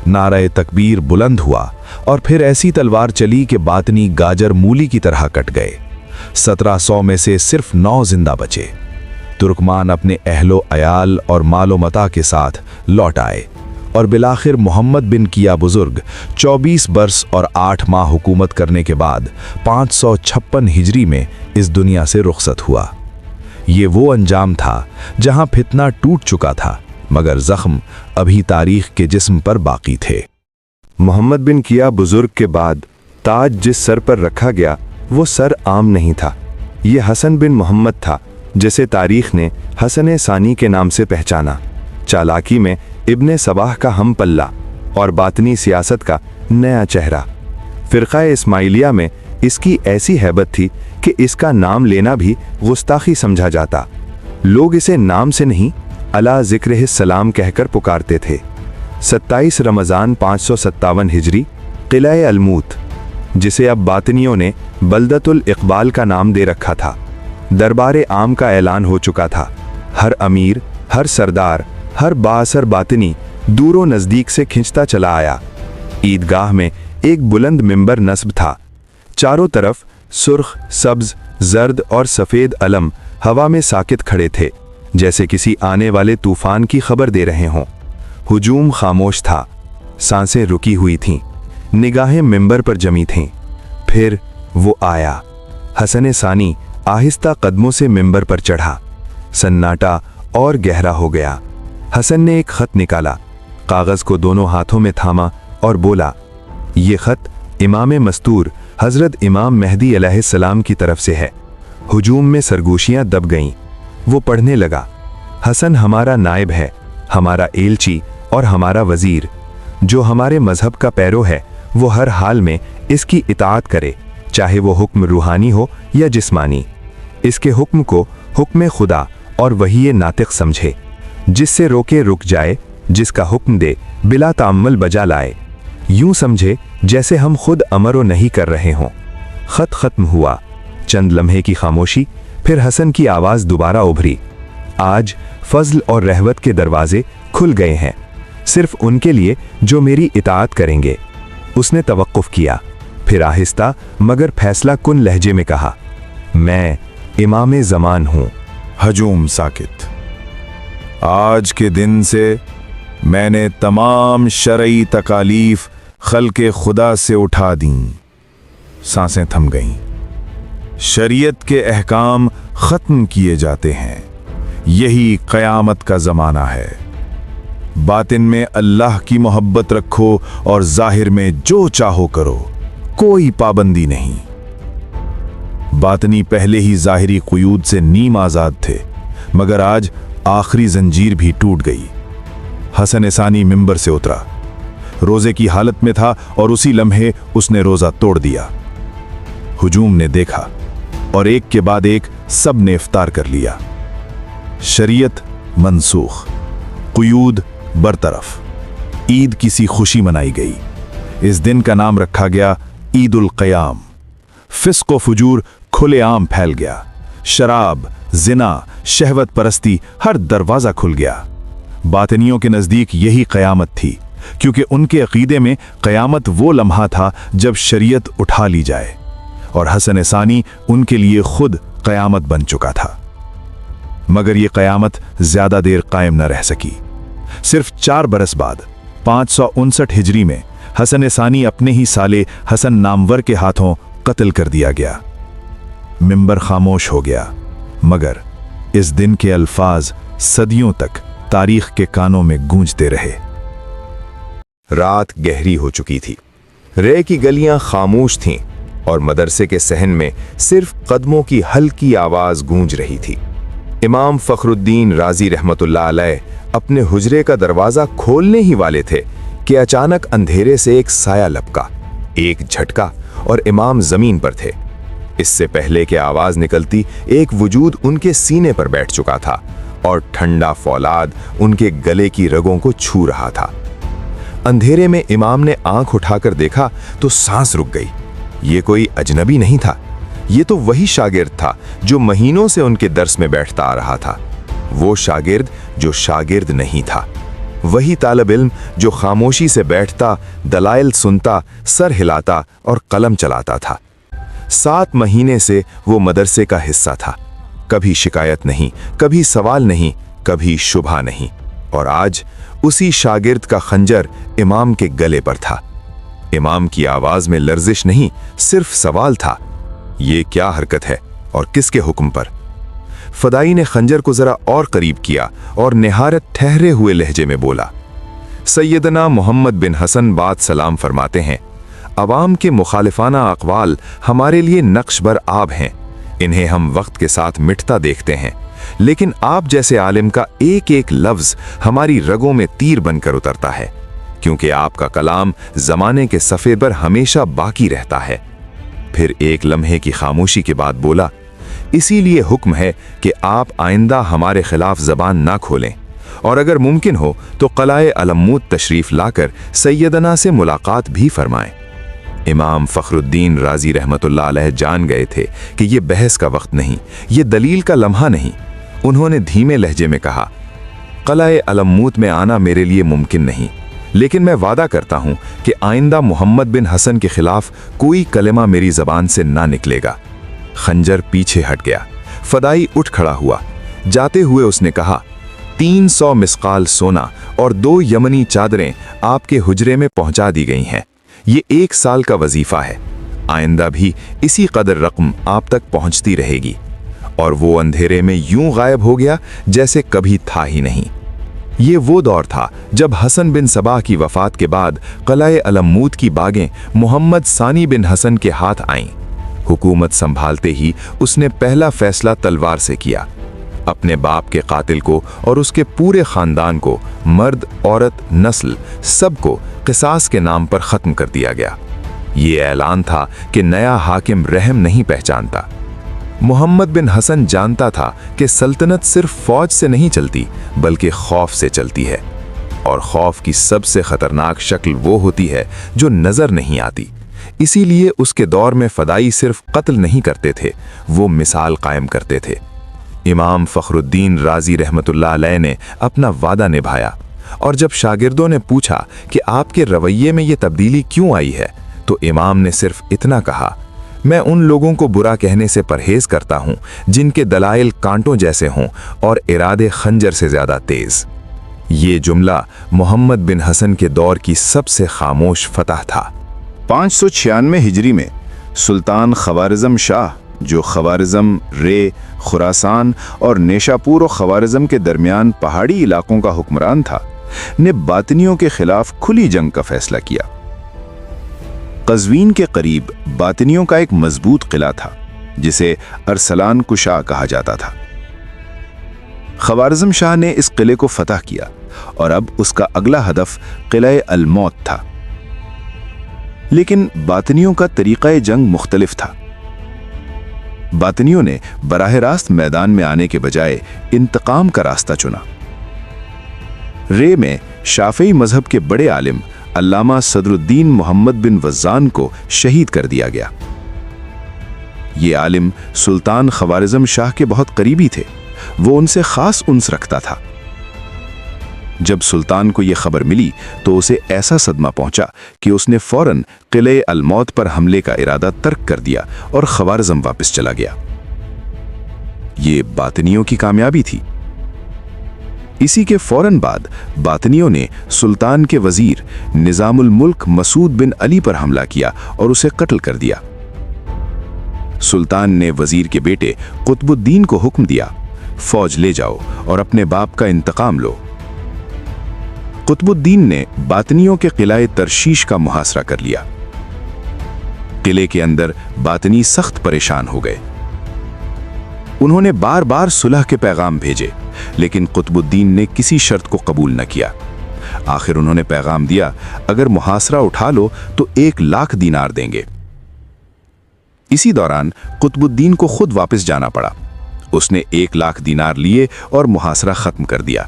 नारे तकबीर बुलंद हुआ और फिर ऐसी तलवार चली कि बातनी गाजर मूली की तरह कट गए। 1700 में से सिर्फ 9 जिंदा बचे। तुर्कमान अपने अहलो अयाल और मालो मता के साथ लौट आए और बिलाखिर मोहम्मद बिन किया बुजुर्ग 24 बरस और 8 माह हुकूमत करने के बाद 556 हिजरी में इस दुनिया से रुखसत हुआ। ये वो अंजाम था जहां फितना टूट चुका था, मगर जख्म अभी तारीख के जिस्म पर बाकी थे। मोहम्मद बिन किया बुजुर्ग के बाद ताज जिस सर पर रखा गया वो सर आम नहीं था। ये हसन बिन मोहम्मद था, जिसे तारीख ने हसन सानी के नाम से पहचाना। चालाकी में इब्ने सबाह का हम पल्ला और बातनी सियासत का नया चेहरा। फ़िरक़ा इस्माइलिया में इसकी ऐसी हैबत थी कि इसका नाम लेना भी गुस्ताखी समझा जाता। लोग इसे नाम से नहीं अला ज़िक्र सलाम कहकर पुकारते थे। 27 रमज़ान 557 हिजरी, किला अलमूत, जिसे अब बातनियों ने बलदतुल इक़बाल का नाम दे रखा था, दरबार आम का ऐलान हो चुका था। हर अमीर, हर सरदार, हर बाअसर बातनी दूरों नज़दीक से खिंचता चला आया। ईदगाह में एक बुलंद मिंबर नस्ब था। चारों तरफ सुर्ख, सब्ज, जर्द और सफ़ेद अलम हवा में साकित खड़े थे, जैसे किसी आने वाले तूफान की खबर दे रहे हों। हुजूम खामोश था, सांसें रुकी हुई थीं, निगाहें मिंबर पर जमी थीं। फिर वो आया। हसन सानी आहिस्ता कदमों से मिंबर पर चढ़ा। सन्नाटा और गहरा हो गया। हसन ने एक खत निकाला, कागज़ को दोनों हाथों में थामा और बोला, ये खत इमाम मस्तूर हज़रत इमाम मेहदी अलैहिस्सलाम की तरफ से है। हुजूम में सरगोशियां दब गईं। वो पढ़ने लगा, हसन हमारा नायब है, हमारा एलची और हमारा वज़ीर। जो हमारे मज़हब का पैरो है वो हर हाल में इसकी इताअत करे, चाहे वो हुक्म रूहानी हो या जिस्मानी। इसके हुक्म को हुक्म खुदा और वही नातिक समझे। जिससे रोके रुक जाए, जिसका हुक्म दे बिला ताम्मुल बजा लाए। यूं समझे जैसे हम खुद अमरो नहीं कर रहे हों। खत खत्म हुआ। चंद लम्हे की खामोशी, फिर हसन की आवाज़ दोबारा उभरी, आज फजल और रहमत के दरवाजे खुल गए हैं, सिर्फ उनके लिए जो मेरी इताअत करेंगे। उसने तवक्कुफ किया, फिर आहिस्ता मगर फैसला कुन लहजे में कहा, मैं इमाम ज़मान हूँ। हजूम साकित। आज के दिन से मैंने तमाम शरई तकालीफ खल्के खुदा से उठा दी। सांसें थम गईं। शरीयत के अहकाम ख़त्म किए जाते हैं। यही क़यामत का ज़माना है। बातिन में अल्लाह की मोहब्बत रखो और ज़ाहिर में जो चाहो करो, कोई पाबंदी नहीं। बातनी पहले ही ज़ाहिरी क़ुयूद से नीम आज़ाद थे, मगर आज आखिरी जंजीर भी टूट गई। हसन सानी मिंबर से उतरा। रोज़े की हालत में था और उसी लम्हे उसने रोज़ा तोड़ दिया। हुजूम ने देखा और एक के बाद एक सब ने इफ्तार कर लिया। शरीयत मनसूख, क़ुयूद बरतरफ। ईद की सी खुशी मनाई गई। इस दिन का नाम रखा गया ईद उल क़याम। फिस्क व फुजूर खुलेआम फैल गया। शराब, जिना, शहवत परस्ती, हर दरवाज़ा खुल गया। बातनियों के नज़दीक यही क़यामत थी, क्योंकि उनके अक़ीदे में क़यामत वो लम्हा था जब शरीयत उठा ली जाए, और हसन सानी उनके लिए खुद क़यामत बन चुका था। मगर ये क़यामत ज़्यादा देर कायम न रह सकी। सिर्फ 4 बरस बाद 559 हिजरी में हसन सानी अपने ही साले हसन नामवर के हाथों कत्ल कर दिया गया। मिंबर खामोश हो गया, मगर इस दिन के अल्फाज सदियों तक तारीख के कानों में गूंजते रहे। रात गहरी हो चुकी थी। रे की गलियां खामोश थीं। और मदरसे के सहन में सिर्फ कदमों की हल्की आवाज गूंज रही थी। इमाम फखरुद्दीन राजी रहमतुल्लाह अलैह अपने हुजरे का दरवाजा खोलने ही वाले थे कि अचानक अंधेरे से एक साया लपका, एक झटका और इमाम जमीन पर थे। इससे पहले कि आवाज निकलती, एक वजूद उनके सीने पर बैठ चुका था और ठंडा फौलाद उनके गले की रगों को छू रहा था। अंधेरे में इमाम ने आंख उठाकर देखा तो सांस रुक गई। ये कोई अजनबी नहीं था, ये तो वही शागिर्द था जो महीनों से उनके दर्स में बैठता आ रहा था। वो शागिर्द जो शागिर्द नहीं था, वही तालिब इल्म जो खामोशी से बैठता, दलाइल सुनता, सर हिलाता और कलम चलाता था। 7 महीने से वो मदरसे का हिस्सा था। कभी शिकायत नहीं, कभी सवाल नहीं, कभी शुबहा नहीं। और आज उसी शागिर्द का खंजर इमाम के गले पर था। इमाम की आवाज में लर्जिश नहीं, सिर्फ सवाल था, ये क्या हरकत है और किसके हुक्म पर? फदाई ने खंजर को जरा और करीब किया और निहारत ठहरे हुए लहजे में बोला, सैयदना मोहम्मद बिन हसन बाद सलाम फरमाते हैं, अवाम के मुखालिफाना अक़वाल हमारे लिए नक्श बर आब हैं। इन्हें हम वक्त के साथ मिटता देखते हैं, लेकिन आप जैसे आलिम का एक एक लफ्ज हमारी रगों में तीर बनकर उतरता है, क्योंकि आपका कलाम जमाने के सफ़े पर हमेशा बाकी रहता है। फिर एक लम्हे की खामोशी के बाद बोला, इसीलिए हुक्म है कि आप आइंदा हमारे खिलाफ जबान ना खोलें और अगर मुमकिन हो तो क़लाए अलमूत तशरीफ लाकर सैयदना से मुलाकात भी फरमाएं। इमाम फखरुद्दीन राजी रहमतुल्लाह अलैह जान गए थे कि ये बहस का वक्त नहीं, ये दलील का लम्हा नहीं। उन्होंने धीमे लहजे में कहा, क़लाए अलमूत में आना मेरे लिए मुमकिन नहीं, लेकिन मैं वादा करता हूं कि आइंदा मोहम्मद बिन हसन के खिलाफ कोई कलमा मेरी जबान से ना निकलेगा। खंजर पीछे हट गया। फदाई उठ खड़ा हुआ। जाते हुए उसने कहा, 300 मिस्काल सोना और 2 यमनी चादरें आपके हुजरे में पहुंचा दी गई हैं। ये 1 साल का वजीफा है। आइंदा भी इसी कदर रकम आप तक पहुंचती रहेगी। और वो अंधेरे में यूं गायब हो गया जैसे कभी था ही नहीं। ये वो दौर था जब हसन बिन सबाह की वफात के बाद क़लाए अलमूत की बागें मोहम्मद सानी बिन हसन के हाथ आईं। हुकूमत संभालते ही उसने पहला फैसला तलवार से किया। अपने बाप के कातिल को और उसके पूरे खानदान को, मर्द औरत नस्ल सबको क़िसास के नाम पर ख़त्म कर दिया गया। ये ऐलान था कि नया हाकिम रहम नहीं पहचानता। मोहम्मद बिन हसन जानता था कि सल्तनत सिर्फ फौज से नहीं चलती बल्कि खौफ से चलती है, और खौफ की सबसे खतरनाक शक्ल वो होती है जो नजर नहीं आती। इसीलिए उसके दौर में फदाई सिर्फ कत्ल नहीं करते थे, वो मिसाल कायम करते थे। इमाम फखरुद्दीन राजी रहमतुल्लाह अलैह ने अपना वादा निभाया, और जब शागिर्दों ने पूछा कि आपके रवैये में ये तब्दीली क्यों आई है, तो इमाम ने सिर्फ इतना कहा, मैं उन लोगों को बुरा कहने से परहेज करता हूं जिनके दलाइल कांटों जैसे हों और इरादे खंजर से ज्यादा तेज। ये जुमला मोहम्मद बिन हसन के दौर की सबसे खामोश फतह था। 596 हिजरी में सुल्तान ख़वारिज़म शाह, जो ख़वारिज़म, रे, खुरासान और नेशापुर और ख़वारिज़म के दरमियान पहाड़ी इलाकों का हुक्मरान था, ने बातिनियों के खिलाफ खुली जंग का फैसला किया। कज़वीन के करीब बातिनियों का एक मजबूत किला था जिसे अरसलान कुशा कहा जाता था। ख़वारिज़म शाह ने इस किले को फतह किया और अब उसका अगला हदफ किला अल-मौत था। लेकिन बातिनियों का तरीक़ा जंग मुख्तलिफ था। बातिनियों ने बराह रास्त मैदान में आने के बजाय इंतकाम का रास्ता चुना। रे में शाफ़ी मजहब के बड़े आलिम अल्लामा सदरुद्दीन मोहम्मद बिन वज़्ज़ान को शहीद कर दिया गया। ये आलिम सुल्तान ख़वारिज़म शाह के बहुत करीबी थे, वो उनसे ख़ास उन्स रखता था। जब सुल्तान को यह खबर मिली तो उसे ऐसा सदमा पहुंचा कि उसने फौरन किले अल-मौत पर हमले का इरादा तर्क कर दिया और ख़वारिज़म वापस चला गया। ये बातिनियों की कामयाबी थी। इसी के फौरन बाद बातिनियों ने सुल्तान के वजीर निज़ामुल मुल्क मसूद बिन अली पर हमला किया और उसे कत्ल कर दिया। सुल्तान ने वजीर के बेटे कुतुबुद्दीन को हुक्म दिया, फौज ले जाओ और अपने बाप का इंतकाम लो। कुतुबुद्दीन ने बातिनियों के किला तरशीश का मुहासरा कर लिया। قلعے کے اندر باطنی سخت پریشان ہو گئے۔ انہوں نے بار بار صلح کے پیغام بھیجے، لیکن قطب الدین نے کسی شرط کو قبول نہ کیا۔ آخر انہوں نے پیغام دیا، اگر محاصرہ اٹھا لو تو 1,00,000 دینار دیں گے۔ اسی دوران قطب الدین کو خود واپس جانا پڑا۔ اس نے 1,00,000 دینار لیے اور محاصرہ ختم کر دیا۔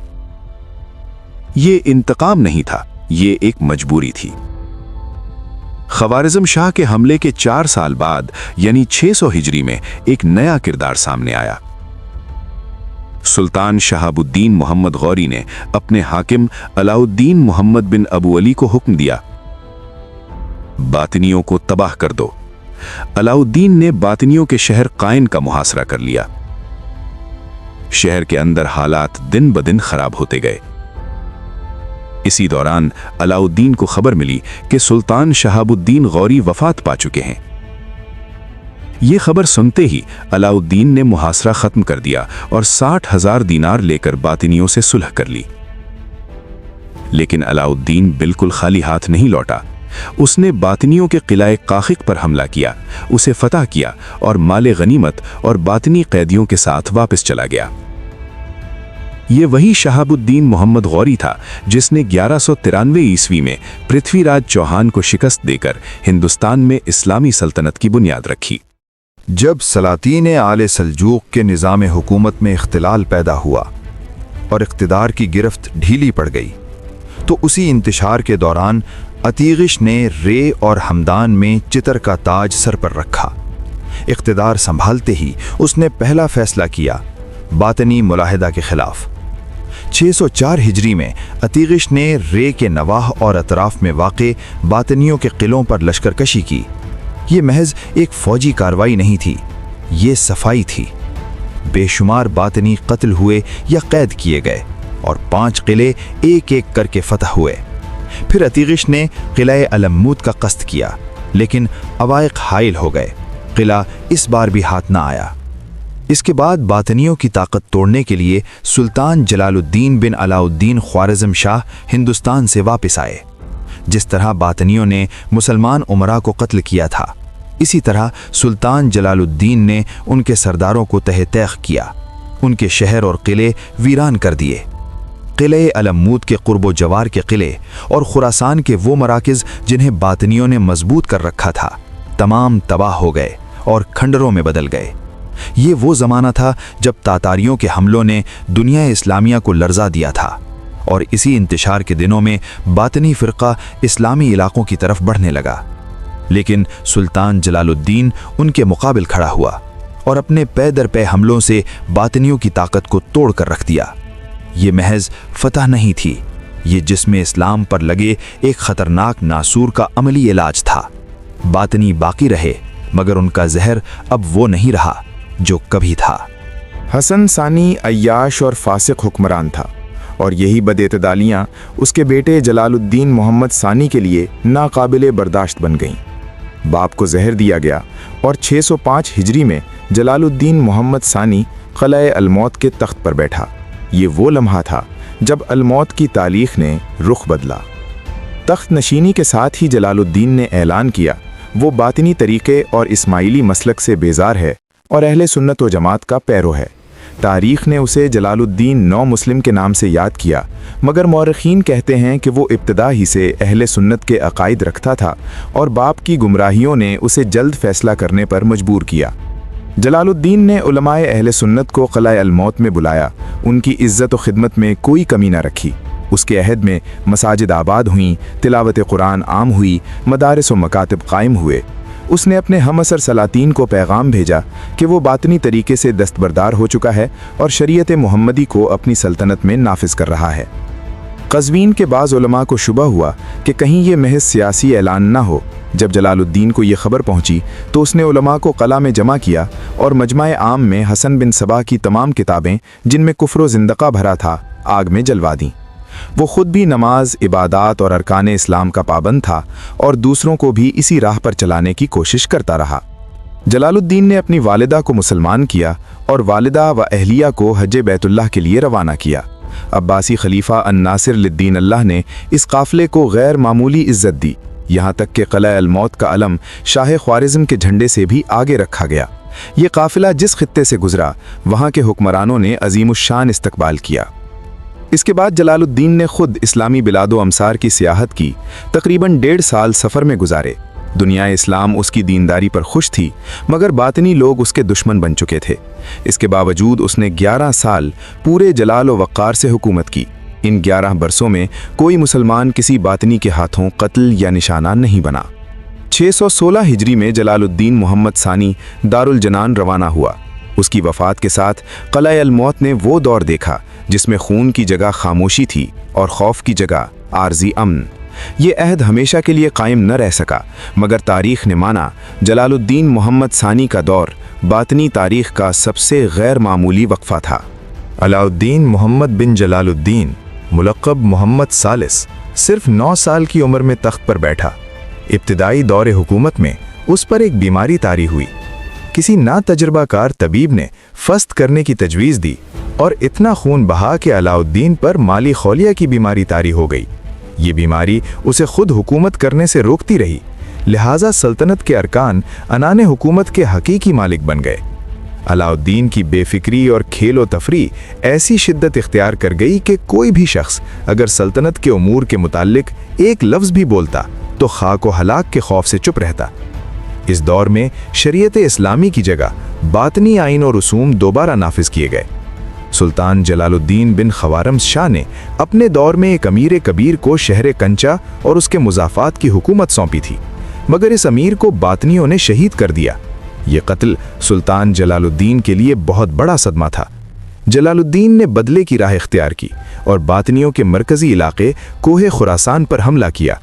یہ انتقام نہیں تھا، یہ ایک مجبوری تھی۔ خوارزم شاہ کے حملے کے 4 سال بعد یعنی 600 ہجری میں ایک نیا کردار سامنے آیا۔ سلطان شہاب الدین محمد غوری نے اپنے حاکم علاء الدین محمد بن ابو علی کو حکم دیا، باطنیوں کو تباہ کر دو۔ علاء الدین نے باطنیوں کے شہر قائن کا محاصرہ کر لیا۔ شہر کے اندر حالات دن بدن خراب ہوتے گئے۔ اسی دوران علاء الدین کو خبر ملی کہ سلطان شہاب الدین غوری وفات پا چکے ہیں۔ یہ خبر سنتے ہی علاء الدین نے محاصرہ ختم کر دیا اور 60,000 دینار لے کر باطنیوں سے صلح کر لی۔ لیکن علاء الدین بالکل خالی ہاتھ نہیں لوٹا۔ اس نے باطنیوں کے قلعہ قاقق پر حملہ کیا، اسے فتح کیا اور مال غنیمت اور باطنی قیدیوں کے ساتھ واپس چلا گیا۔ یہ وہی شہاب الدین محمد غوری تھا جس نے 1193 عیسوی میں پرتھوی راج چوہان کو شکست دے کر ہندوستان میں اسلامی سلطنت کی بنیاد رکھی۔ جب سلاطین آل سلجوق کے نظام حکومت میں اختلال پیدا ہوا اور اقتدار کی گرفت ڈھیلی پڑ گئی، تو اسی انتشار کے دوران اتیغش نے رے اور ہمدان میں چتر کا تاج سر پر رکھا۔ اقتدار سنبھالتے ہی اس نے پہلا فیصلہ کیا باطنی ملاحدہ کے خلاف۔ 604 ہجری میں اتیغش نے رے کے نواح اور اطراف میں واقع باطنیوں کے قلعوں پر لشکر کشی کی۔ یہ محض ایک فوجی کارروائی نہیں تھی، یہ صفائی تھی۔ بے شمار باطنی قتل ہوئے یا قید کیے گئے اور 5 قلعے ایک ایک کر کے فتح ہوئے۔ پھر اتیغش نے قلعہ علموت کا قصد کیا، لیکن عوائق حائل ہو گئے، قلعہ اس بار بھی ہاتھ نہ آیا۔ اس کے بعد باطنیوں کی طاقت توڑنے کے لیے سلطان جلال الدین بن علاء الدین خوارزم شاہ ہندوستان سے واپس آئے۔ جس طرح باطنیوں نے مسلمان امراء کو قتل کیا تھا، اسی طرح سلطان جلال الدین نے ان کے سرداروں کو تہہ تیغ کیا، ان کے شہر اور قلعے ویران کر دیے۔ قلعہ علموت کے قرب و جوار کے قلعے اور خراسان کے وہ مراکز جنہیں باطنیوں نے مضبوط کر رکھا تھا، تمام تباہ ہو گئے اور کھنڈروں میں بدل گئے۔ یہ وہ زمانہ تھا جب تاتاریوں کے حملوں نے دنیا اسلامیہ کو لرزا دیا تھا، اور اسی انتشار کے دنوں میں باطنی فرقہ اسلامی علاقوں کی طرف بڑھنے لگا۔ لیکن سلطان جلال الدین ان کے مقابل کھڑا ہوا اور اپنے پے در پے حملوں سے باطنیوں کی طاقت کو توڑ کر رکھ دیا۔ یہ محض فتح نہیں تھی، یہ جسم اسلام پر لگے ایک خطرناک ناسور کا عملی علاج تھا۔ باطنی باقی رہے، مگر ان کا زہر اب وہ نہیں رہا جو کبھی تھا۔ حسن ثانی عیاش اور فاسق حکمران تھا، اور یہی بد اعتدالیاں اس کے بیٹے جلال الدین محمد ثانی کے لیے ناقابل برداشت بن گئیں۔ باپ کو زہر دیا گیا اور 605 ہجری میں جلال الدین محمد ثانی قلعہ الموت کے تخت پر بیٹھا۔ یہ وہ لمحہ تھا جب الموت کی تاریخ نے رخ بدلا۔ تخت نشینی کے ساتھ ہی جلال الدین نے اعلان کیا وہ باطنی طریقے اور اسماعیلی مسلک سے بیزار ہے اور اہل سنت و جماعت کا پیرو ہے۔ تاریخ نے اسے جلال الدین نو مسلم کے نام سے یاد کیا، مگر مورخین کہتے ہیں کہ وہ ابتدا ہی سے اہل سنت کے عقائد رکھتا تھا اور باپ کی گمراہیوں نے اسے جلد فیصلہ کرنے پر مجبور کیا۔ جلال الدین نے علماء اہل سنت کو قلعہ الموت میں بلایا، ان کی عزت و خدمت میں کوئی کمی نہ رکھی۔ اس کے عہد میں مساجد آباد ہوئیں، تلاوت قرآن عام ہوئی، مدارس و مکاتب قائم ہوئے۔ اس نے اپنے ہم عصر سلاطین کو پیغام بھیجا کہ وہ باطنی طریقے سے دستبردار ہو چکا ہے اور شریعت محمدی کو اپنی سلطنت میں نافذ کر رہا ہے۔ قزوین کے بعض علماء کو شبہ ہوا کہ کہیں یہ محض سیاسی اعلان نہ ہو۔ جب جلال الدین کو یہ خبر پہنچی تو اس نے علماء کو قلعہ میں جمع کیا اور مجمع عام میں حسن بن صبا کی تمام کتابیں جن میں کفر و زندقہ بھرا تھا آگ میں جلوا دیں۔ وہ خود بھی نماز، عبادات اور ارکان اسلام کا پابند تھا اور دوسروں کو بھی اسی راہ پر چلانے کی کوشش کرتا رہا۔ جلال الدین نے اپنی والدہ کو مسلمان کیا اور والدہ و اہلیہ کو حج بیت اللہ کے لیے روانہ کیا۔ عباسی خلیفہ الناصر للدین اللہ نے اس قافلے کو غیر معمولی عزت دی यहाँ तक कि क़िला अल-मौत का अलम शाह ख्वारिज़्म के झंडे से भी आगे रखा गया। ये काफ़िला जिस खित्ते से गुजरा वहाँ के हुक्मरानों ने अजीमुश्शान इस्तकबाल किया। इसके बाद जलालुद्दीन ने खुद इस्लामी बिलादो अमसार की सियाहत की, तकरीबन 1.5 साल सफ़र में गुजारे। दुनिया इस्लाम उसकी दीनदारी पर खुश थी, मगर बातनी लोग उसके दुश्मन बन चुके थे। इसके बावजूद उसने 11 साल पूरे जलाल व वक़ार से हुकूमत की। इन 11 बरसों में कोई मुसलमान किसी बातनी के हाथों कत्ल या निशाना नहीं बना। 616 हिजरी में जलालुद्दीन मोहम्मद सानी दारुल जनान रवाना हुआ। उसकी वफ़ात के साथ क़िला अल-मौत ने वो दौर देखा जिसमें खून की जगह खामोशी थी और खौफ की जगह आर्जी अमन। ये अहद हमेशा के लिए कायम न रह सका, मगर तारीख़ ने माना जलालुद्दीन मोहम्मद सानी का दौर बातनी तारीख़ का सबसे गैर मामूली वक्फ़ा था। अलाउद्दीन मोहम्मद बिन जलालुद्दीन मुलक़ब मोहम्मद सालिस सिर्फ 9 साल की उम्र में तख्त पर बैठा। इब्तिदाई दौर हुकूमत में उस पर एक बीमारी तारी हुई। किसी नातजुर्बाकार तबीब ने फस्त करने की तजवीज़ दी और इतना खून बहा कि अलाउद्दीन पर माली खौलिया की बीमारी तारी हो गई। ये बीमारी उसे खुद हुकूमत करने से रोकती रही, लिहाजा सल्तनत के अरकान अनाने हुकूमत के हकीकी मालिक बन गए। अलाउद्दीन की बेफिक्री और खेलो तफरी ऐसी शिद्दत इख्तियार कर गई कि कोई भी शख्स अगर सल्तनत के उमूर के मुताल्लिक एक लफ्ज़ भी बोलता तो खाक व हलाक के खौफ से चुप रहता। इस दौर में शरीयत इस्लामी की जगह बातनी आइन और रसूम दोबारा नाफिज किए गए। सुल्तान जलालुद्दीन बिन खवारम शाह ने अपने दौर में एक अमीर कबीर को शहर कंचा और उसके मुजाफात की हुकूमत सौंपी थी, मगर इस अमीर को बातनियों ने शहीद कर दिया। ये कत्ल सुल्तान जलालुद्दीन के लिए बहुत बड़ा सदमा था। जलालुद्दीन ने बदले की राह इख्तियार की और बातनियों के मरकजी इलाके कोहे खुरासान पर हमला किया।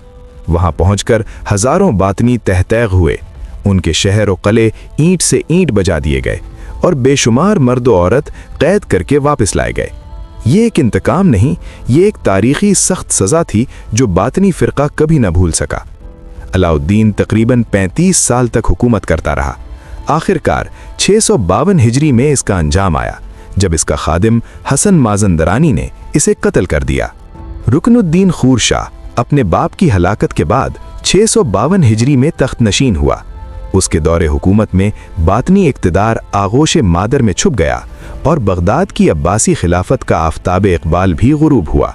वहां पहुंचकर हजारों बातनी तहतैग हुए। उनके शहर और कले ईंट से ईंट बजा दिए गए और बेशुमार मर्द और औरत कैद करके वापस लाए गए। ये एक इंतकाम नहीं, ये एक तारीखी सख्त सज़ा थी जो बातनी फ़िरका कभी न भूल सका। अलाउद्दीन तकरीबन 35 साल तक हुकूमत करता रहा। आखिरकार 652 हिजरी में इसका अंजाम आया, जब इसका खादिम हसन माजंदरानी ने इसे कत्ल कर दिया। रुकनुद्दीन खूर शाह अपने बाप की हलाकत के बाद 652 हिजरी में तख्त नशीन हुआ। उसके दौरे हुकूमत में बातनी इक़्तिदार आगोश मादर में छुप गया और बगदाद की अब्बासी खिलाफत का आफताब इक़बाल भी गुरूब हुआ।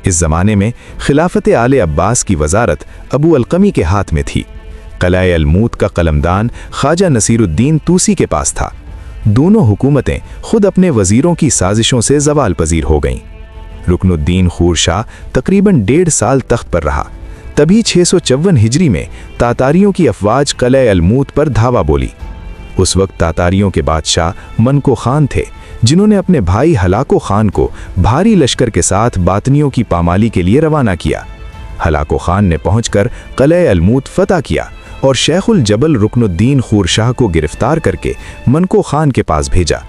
इस ज़माने में खिलाफत आले अब्बास की वजारत अबू अलक़मी के हाथ में थी। क़िला अल-मूत का कलमदान ख्वाजा नसीरुद्दीन तूसी के पास था। दोनों हुकूमतें खुद अपने वज़ीरों की साजिशों से ज़वाल पजीर हो गईं। रुकनुद्दीन खूर शाह तकरीबन 1.5 साल तख्त पर रहा। तभी 654 हिजरी में तातारियों की अफवाज क़िला अल-मूत पर धावा बोली। उस वक्त तातारियों के बादशाह मनको खान थे, जिन्होंने अपने भाई हलाको खान को भारी लश्कर के साथ बातनियों की पामाली के लिए रवाना किया। हलाको खान ने पहुंचकर क़िला अल-मूत फतह किया और शेखुल जबल रुकनुद्दीन खूर शाह को गिरफ्तार करके मनको खान के पास भेजा।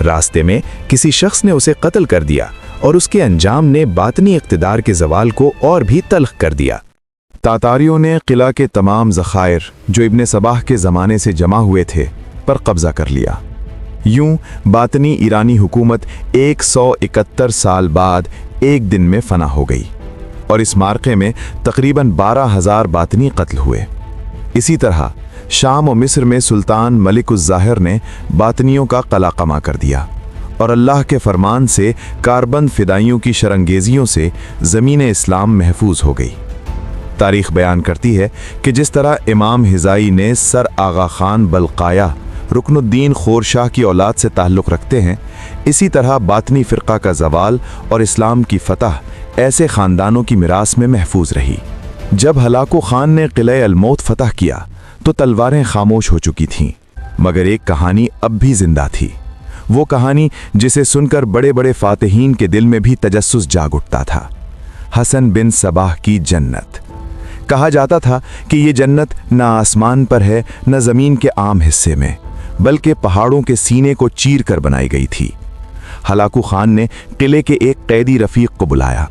रास्ते में किसी शख्स ने उसे कत्ल कर दिया और उसके अंजाम ने बातनी इक़्तिदार के ज़वाल को और भी तल्ख कर दिया। तातारियों ने किला के तमाम ज़खायर जो इब्ने सबाह के ज़माने से जमा हुए थे पर कब्ज़ा कर लिया। यूं बातनी ईरानी हुकूमत 171 साल बाद एक दिन में फना हो गई और इस मार्के में तकरीबन 12,000 बातनी कत्ल हुए। इसी तरह शाम और मिस्र में सुल्तान मलिक उज़ ज़ाहिर ने बातनियों का कला कमा कर दिया और अल्लाह के फरमान से कारबंद फिदाइयों की शरंगेजियों से ज़मीन इस्लाम महफूज हो गई। तारीख़ बयान करती है कि जिस तरह इमाम हिज़ाई ने सर आगा खान बलकाया रुकनुद्दीन खूर शाह की औलाद से ताल्लुक़ रखते हैं, इसी तरह बातनी फ़िरका का ज़वाल और इस्लाम की फ़तह ऐसे ख़ानदानों की मिरास में महफूज रही। जब हलाको खान ने क़िला अल-मौत फ़तह किया तो तलवारें खामोश हो चुकी थीं, मगर एक कहानी अब भी ज़िंदा थी। वो कहानी जिसे सुनकर बड़े बड़े फ़ातिहीन के दिल में भी तजस्सुस जाग उठता था। हसन बिन सबाह की जन्नत। कहा जाता था कि ये जन्नत न आसमान पर है न ज़मीन के आम हिस्से में, बल्कि पहाड़ों के सीने को चीर कर बनाई गई थी। हलाकू खान ने किले के एक कैदी रफ़ीक को बुलाया।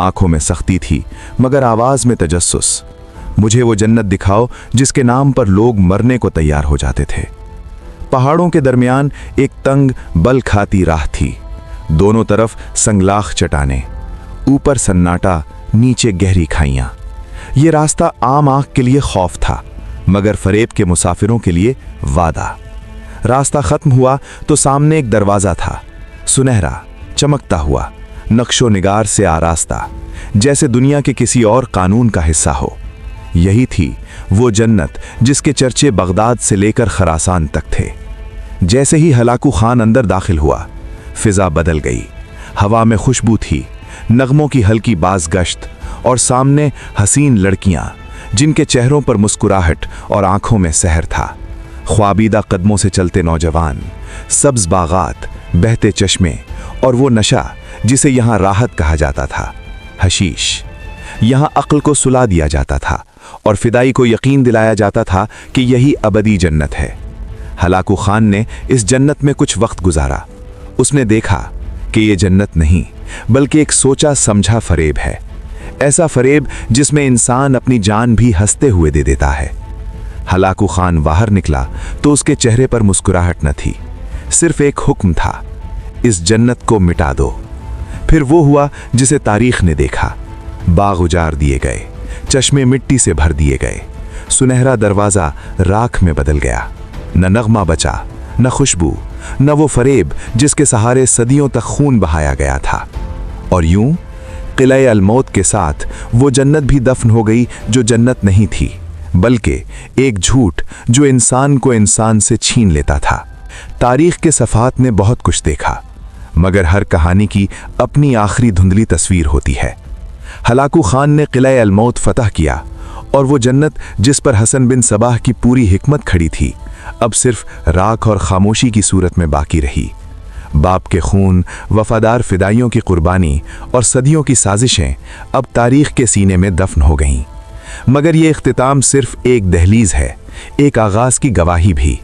आंखों में सख्ती थी मगर आवाज़ में तजस्सुस। मुझे वो जन्नत दिखाओ जिसके नाम पर लोग मरने को तैयार हो जाते थे। पहाड़ों के दरमियान एक तंग बल खाती राह थी। दोनों तरफ संगलाख चट्टानें, ऊपर सन्नाटा, नीचे गहरी खाइयाँ। ये रास्ता आम आंख के लिए खौफ था, मगर फरेब के मुसाफिरों के लिए वादा। रास्ता खत्म हुआ तो सामने एक दरवाजा था, सुनहरा, चमकता हुआ, नक्शो निगार से आरास्ता, जैसे दुनिया के किसी और कानून का हिस्सा हो। यही थी वो जन्नत जिसके चर्चे बगदाद से लेकर खरासान तक थे। जैसे ही हलाकू खान अंदर दाखिल हुआ, फिजा बदल गई। हवा में खुशबू थी, नगमों की हल्की बाज़गश्त, और सामने हसीन लड़कियां जिनके चेहरों पर मुस्कुराहट और आंखों में सहर था। ख्वाबीदा कदमों से चलते नौजवान, सब्ज बागात, बहते चश्मे, और वो नशा जिसे यहाँ राहत कहा जाता था, हशीश। यहाँ अक्ल को सुला दिया जाता था और फिदाई को यकीन दिलाया जाता था कि यही अबदी जन्नत है। हलाकू खान ने इस जन्नत में कुछ वक्त गुजारा। उसने देखा कि ये जन्नत नहीं, बल्कि एक सोचा समझा फरेब है। ऐसा फरेब जिसमें इंसान अपनी जान भी हंसते हुए दे देता है। हलाकू खान बाहर निकला तो उसके चेहरे पर मुस्कुराहट न थी, सिर्फ एक हुक्म था, इस जन्नत को मिटा दो। फिर वो हुआ जिसे तारीख ने देखा। बाग उजाड़ दिए गए, चश्मे मिट्टी से भर दिए गए, सुनहरा दरवाजा राख में बदल गया। न नगमा बचा, न खुशबू, न वो फरेब जिसके सहारे सदियों तक खून बहाया गया था। और यूं किले अलमौत के साथ वो जन्नत भी दफन हो गई जो जन्नत नहीं थी, बल्कि एक झूठ जो इंसान को इंसान से छीन लेता था। तारीख के सफ़ात ने बहुत कुछ देखा, मगर हर कहानी की अपनी आखिरी धुंधली तस्वीर होती है। हलाकू खान ने किले अलमौत फतह किया, और वो जन्नत जिस पर हसन बिन सबाह की पूरी हिकमत खड़ी थी, अब सिर्फ राख और खामोशी की सूरत में बाकी रही। बाप के खून, वफादार फिदाइयों की कुर्बानी और सदियों की साजिशें अब तारीख के सीने में दफन हो गईं। मगर ये इख्तिताम सिर्फ एक दहलीज है, एक आगाज़ की गवाही भी।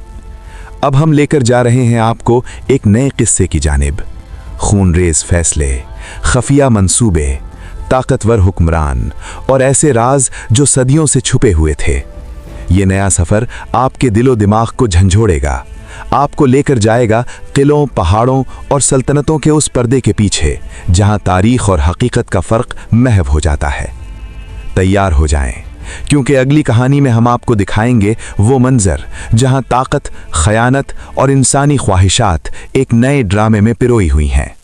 अब हम लेकर जा रहे हैं आपको एक नए किस्से की जानिब। खूनरेज फैसले, खफिया मंसूबे, ताकतवर हुक्मरान और ऐसे राज जो सदियों से छुपे हुए थे। ये नया सफ़र आपके दिलो दिमाग को झंझोड़ेगा, आपको लेकर जाएगा किलों, पहाड़ों और सल्तनतों के उस पर्दे के पीछे जहां तारीख और हकीकत का फ़र्क महव हो जाता है। तैयार हो जाएं, क्योंकि अगली कहानी में हम आपको दिखाएंगे वो मंजर जहां ताकत, खयानत और इंसानी ख्वाहिशात एक नए ड्रामे में पिरोई हुई हैं।